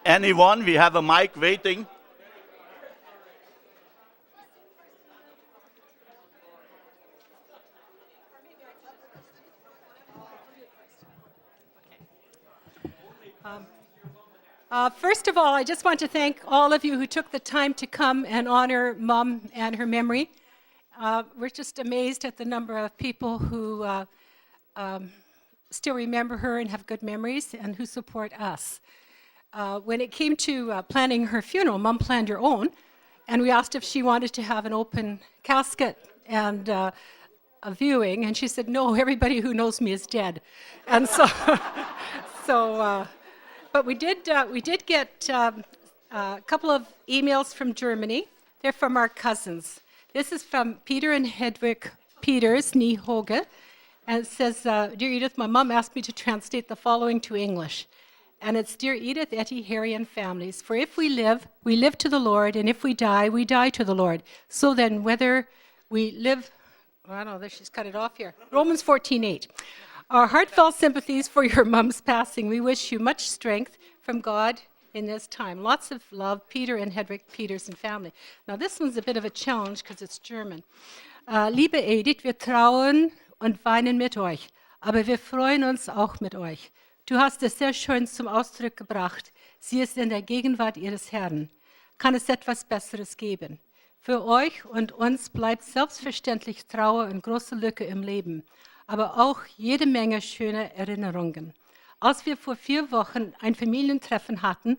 Anyone? We have a mic waiting. First of all, I just want to thank all of you who took the time to come and honor Mom and her memory. We're just amazed at the number of people who still remember her and have good memories and who support us. When it came to planning her funeral, Mom planned her own, and we asked if she wanted to have an open casket and a viewing, and she said, no, everybody who knows me is dead. And so, but we did get a couple of emails from Germany. They're from our cousins. This is from Peter and Hedwig Peters, nie Hoge, and it says, Dear Edith, my mom asked me to translate the following to English. And it's, Dear Edith, Etty, Harry, and families, for if we live to the Lord, and if we die to the Lord. So then, whether we live, I don't know, she's cut it off here. Romans 14:8. Our heartfelt sympathies for your mom's passing. We wish you much strength from God in this time. Lots of love, Peter and Hedwig Peters and family. Now, this one's a bit of a challenge because it's German. Liebe Edith, wir trauern und weinen mit euch, aber wir freuen uns auch mit euch. Du hast es sehr schön zum Ausdruck gebracht. Sie ist in der Gegenwart ihres Herrn. Kann es etwas Besseres geben? Für euch und uns bleibt selbstverständlich Trauer und große Lücke im Leben, aber auch jede Menge schöner Erinnerungen. Als wir vor 4 Wochen ein Familientreffen hatten,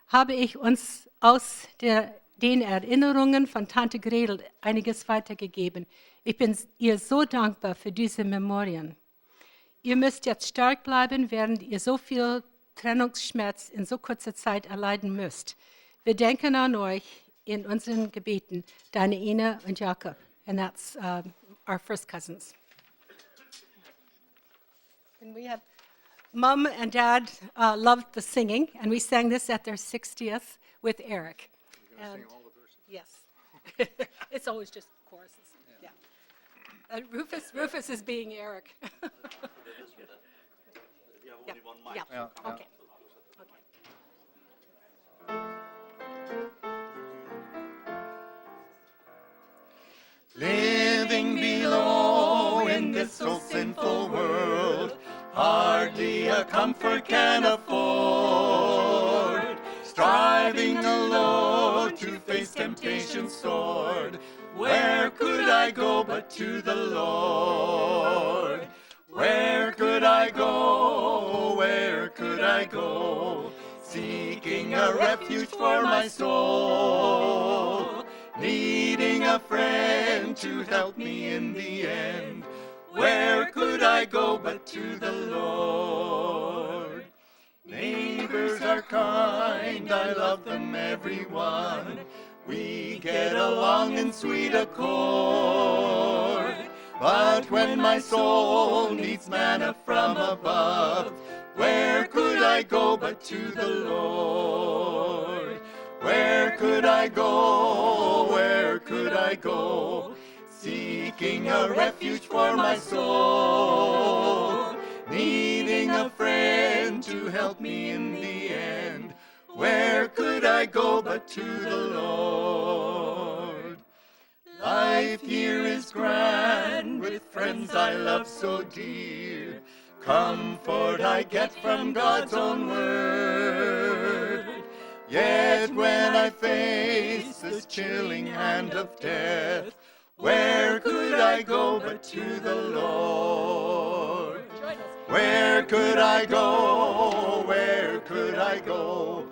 habe ich uns aus den Erinnerungen von Tante Gretel einiges weitergegeben. Ich bin ihr so dankbar für diese Memorien. Ihr müsst jetzt stark bleiben, während ihr so viel Trennungsschmerz in so kurzer Zeit erleiden müsst. Wir denken an euch in unseren Gebeten, deine Ina und Jakob. And that's our first cousins. And we have Mom and Dad loved the singing, and we sang this at their 60th with Eric. You're going to sing all the verses? Yes. It's always just choruses. Yeah. Rufus is being Eric. We have only one mic. Yeah. Okay. Living below in this so sinful world, hardly a comfort can afford. Striving alone to face temptation's sword, where could I go but to the Lord? Where could I go? Where could I go? Seeking a refuge for my soul, needing a friend to help me in the end. Where could I go but to the Lord? Neighbors are kind, I love them everyone. We get along in sweet accord. But when my soul needs manna from above, where could I go but to the Lord? Where could I go? Where could I go? Seeking a refuge for my soul, needing a friend to help me in the end. Where could I go but to the Lord? Life here is grand, with friends I love so dear. Comfort I get from God's own word. Yet when I face this chilling hand of death, where could I go but to the Lord? Where could I go? Where could I go?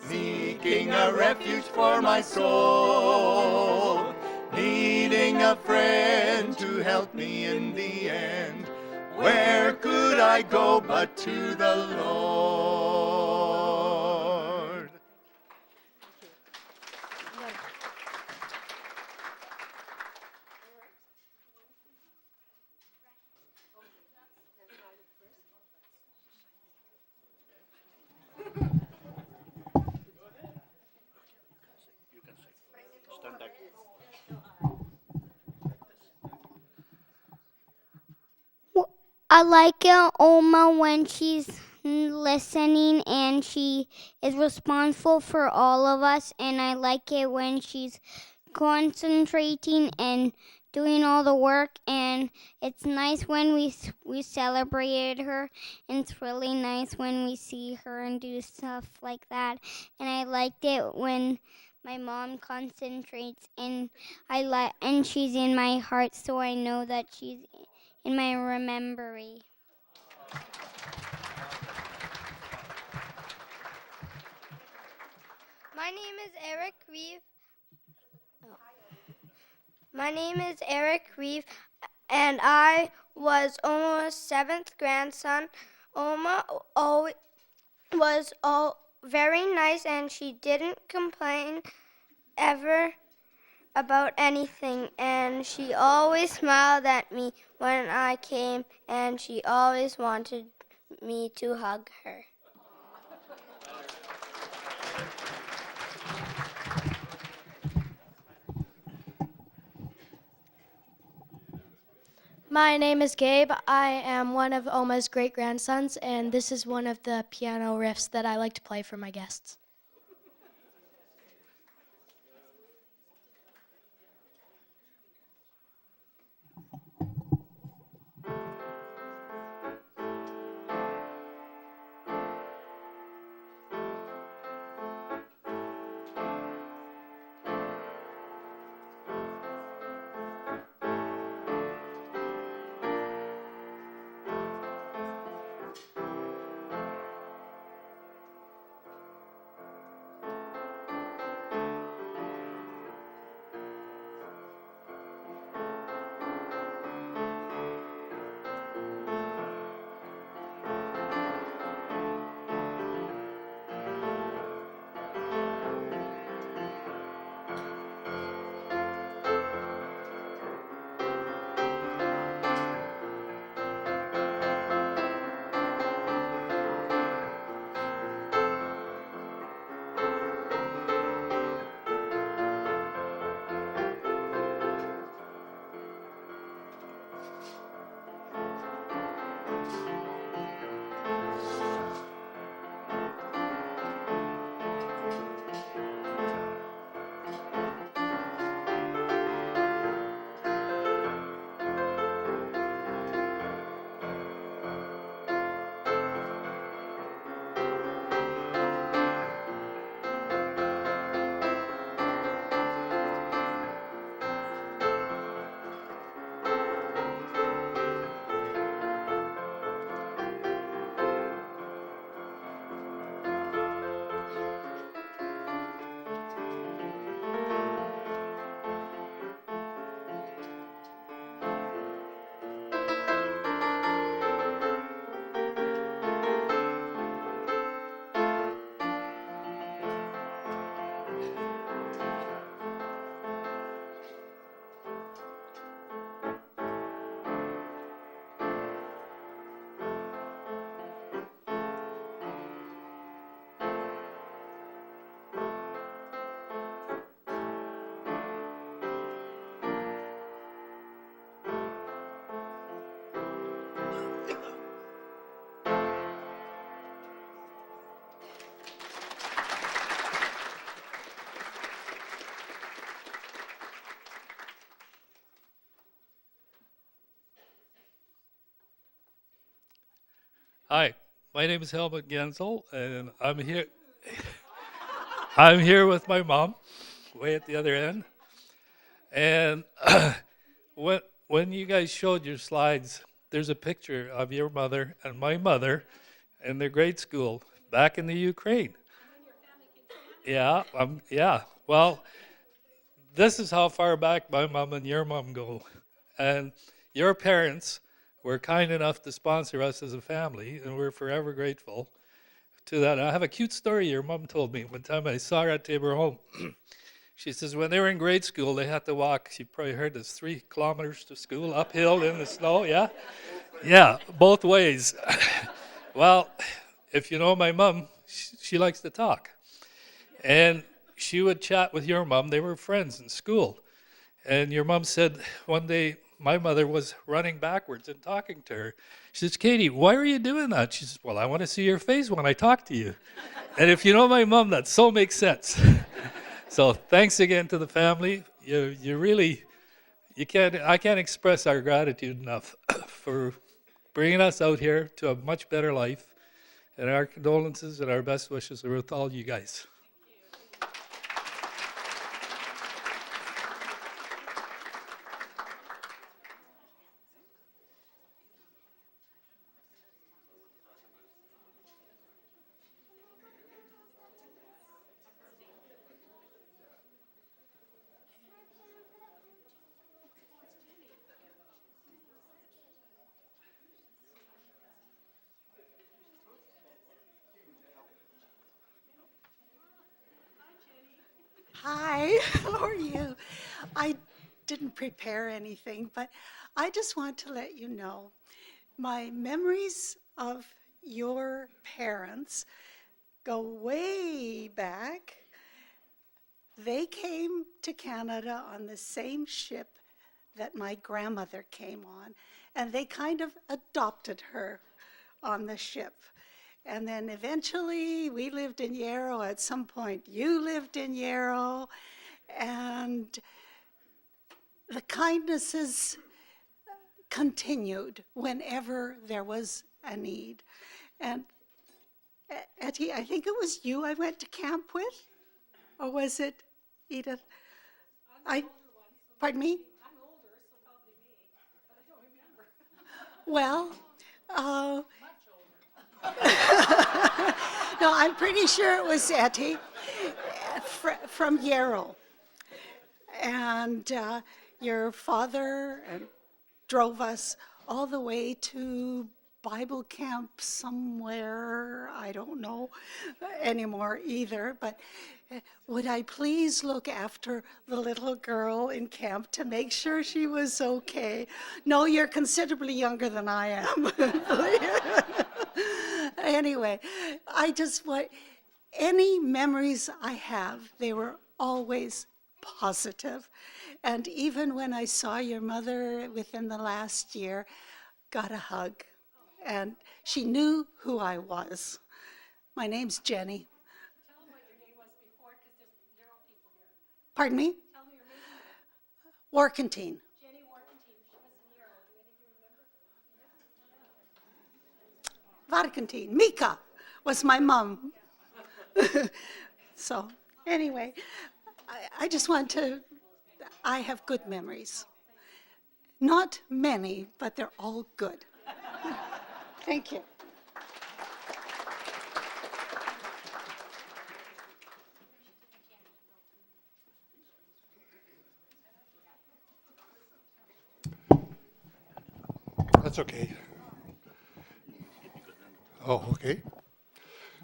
Seeking a refuge for my soul, needing a friend to help me in the end. Where could I go but to the Lord? Stand back. I like Oma when she's fun listening, and she is responsible for all of us, and I like it when she's concentrating and doing all the work, and it's nice when we celebrated her, and it's really nice when we see her and do stuff like that. And I liked it when my mom concentrates, and and she's in my heart, so I know that she's in my memory. My name is Eric Reeve. My name is Eric Reeve, and I was Oma's 7th grandson. Oma was very nice, and she didn't complain ever about anything, and she always smiled at me when I came, and she always wanted me to hug her. My name is Gabe. I am one of Oma's great-grandsons, and this is one of the piano riffs that I like to play for my guests. Hi, my name is Helmut Genzel, and I'm here. I'm here with my mom, way at the other end. And when you guys showed your slides, there's a picture of your mother and my mother in their grade school back in the Ukraine. Yeah, yeah. Well, this is how far back my mom and your mom go, and your parents were kind enough to sponsor us as a family, and we're forever grateful to that. And I have a cute story your mom told me one time I saw her at Tabor Home. She says when they were in grade school, they had to walk, she probably heard this, 3 kilometers to school, uphill in the snow, yeah? Yeah, both ways. Well, if you know my mom, she likes to talk. And she would chat with your mom. They were friends in school. And your mom said one day my mother was running backwards and talking to her. She says, Katie, why are you doing that? She says, well, I want to see your face when I talk to you. And if you know my mom, that so makes sense. So thanks again to the family. You really, I can't express our gratitude enough for bringing us out here to a much better life. And our condolences and our best wishes are with all you guys. Hi, how are you? I didn't prepare anything, but I just want to let you know my memories of your parents go way back. They came to Canada on the same ship that my grandmother came on, and they kind of adopted her on the ship. And then eventually we lived in Yarrow. At some point you lived in Yarrow. And the kindnesses continued whenever there was a need. And Etty, I think it was you I went to camp with? Or was it Edith? Pardon me? I'm older, so probably me, but I don't remember. Well, no, I'm pretty sure it was Etty from Yarrow. And your father drove us all the way to Bible camp somewhere, I don't know anymore either, but would I please look after the little girl in camp to make sure she was okay? No, you're considerably younger than I am. Anyway, I just want, any memories I have, they were always positive. And even when I saw your mother within the last year, got a hug. And she knew who I was. My name's Jenny. Tell them what your name was before, because there's Yarrow people here. Pardon me? Tell me your name. Warkentine. Jenny Warkentine. She was in Yarrow. Do any of you remember? Vadakentine. Mika was my mom. So, anyway, I just want to, I have good memories. Not many, but they're all good. Thank you. That's okay. Oh, okay.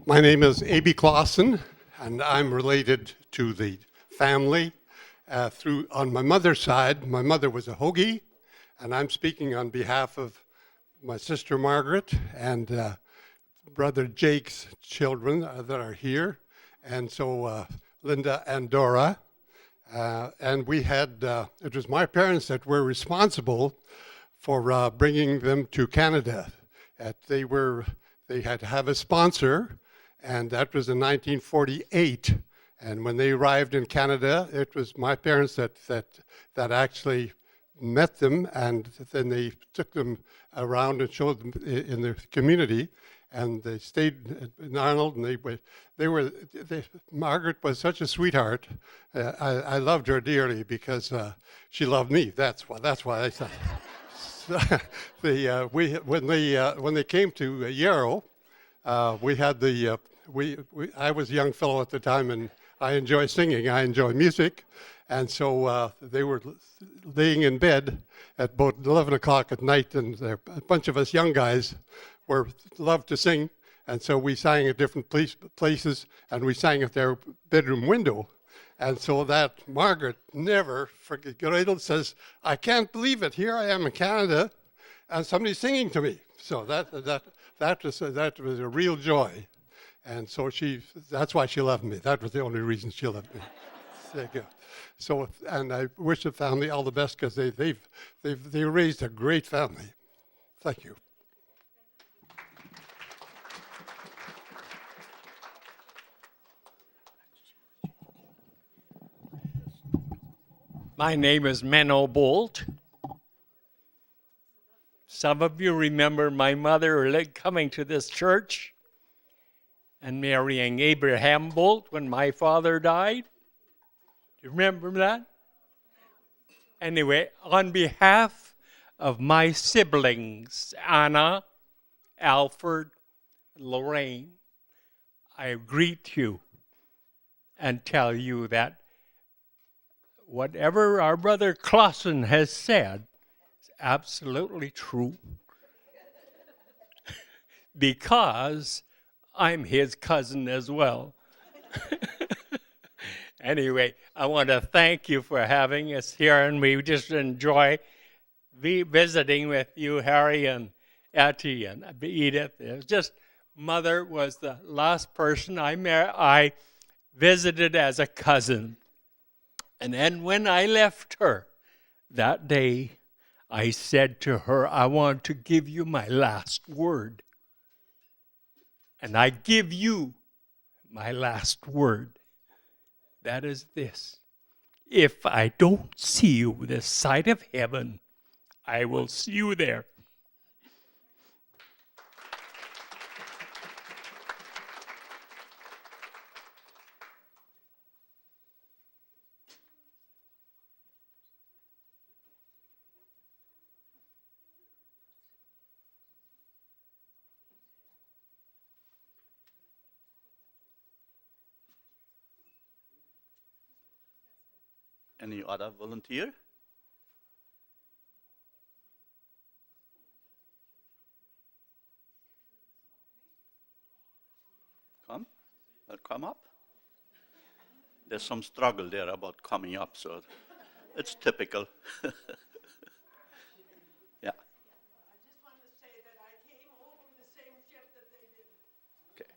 My name is A.B. Clausen, and I'm related to the family on my mother's side. My mother was a Hoagie, and I'm speaking on behalf of my sister Margaret and brother Jake's children that are here, and so Linda and Dora. And we had, it was my parents that were responsible for bringing them to Canada. They had to have a sponsor, and that was in 1948. And when they arrived in Canada, it was my parents that actually met them, and then they took them around and showed them in the community. And they stayed in Arnold, and Margaret was such a sweetheart. I loved her dearly because she loved me. That's why I said. When they came to Yarrow, we had I was a young fellow at the time, and I enjoy singing. I enjoy music, and so they were laying in bed at about 11 o'clock at night, and a bunch of us young guys loved to sing, and so we sang at different places, and we sang at their bedroom window. And so that Margaret never forget, says, I can't believe it. Here I am in Canada, and somebody's singing to me. So that was a real joy. And so that's why she loved me. That was the only reason she loved me. Thank you. So, and I wish the family all the best because they raised a great family. Thank you. My name is Menno Bolt. Some of you remember my mother coming to this church and marrying Abraham Bolt when my father died. Do you remember that? Anyway, on behalf of my siblings, Anna, Alfred, Lorraine, I greet you and tell you that whatever our brother Clausen has said is absolutely true. Because I'm his cousin as well. Anyway, I want to thank you for having us here, and we just enjoy visiting with you, Harry and Etty and Edith. It was just, Mother was the last person I visited as a cousin. And then when I left her that day, I said to her, I want to give you my last word. And I give you my last word. That is this. If I don't see you this side of heaven, I will see you there. Any other volunteer? Come up. There's some struggle there about coming up, so it's typical. Yeah. I just want to say that I came over the same ship that they did. Okay.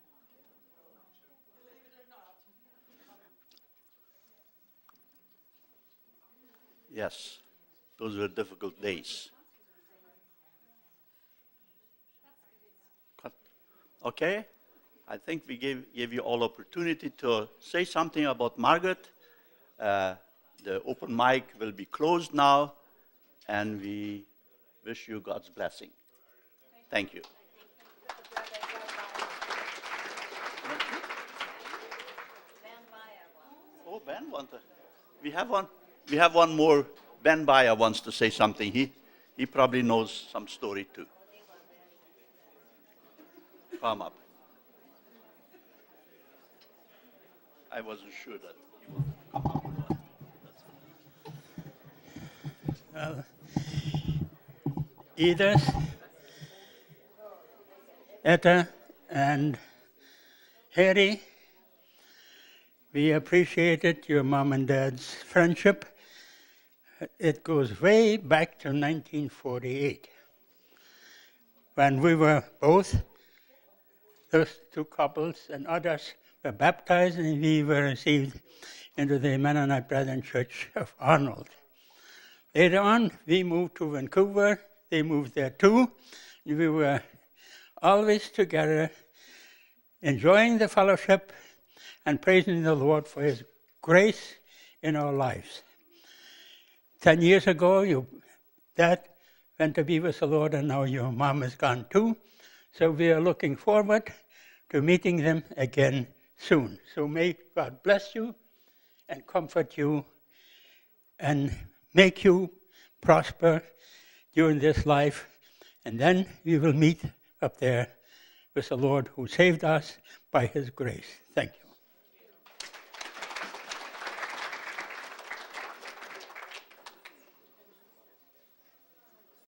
Believe it or not. Yes, those were difficult days. Okay, I think we gave you all opportunity to say something about Margaret. The open mic will be closed now, and we wish you God's blessing. Thank you. Oh, Ben wants we have one more. Ben Baya wants to say something. He probably knows some story too. Come up. I wasn't sure that he would come up. Edith, Etta, and Harry, we appreciated your mom and dad's friendship. It goes way back to 1948, when we were both, those two couples and others, were baptized, and we were received into the Mennonite Brethren Church of Arnold. Later on, we moved to Vancouver. They moved there too. We were always together, enjoying the fellowship and praising the Lord for His grace in our lives. 10 years ago, your dad went to be with the Lord, and now your mom is gone too. So we are looking forward to meeting them again soon. So may God bless you and comfort you and make you prosper during this life. And then we will meet up there with the Lord who saved us by His grace. Thank you.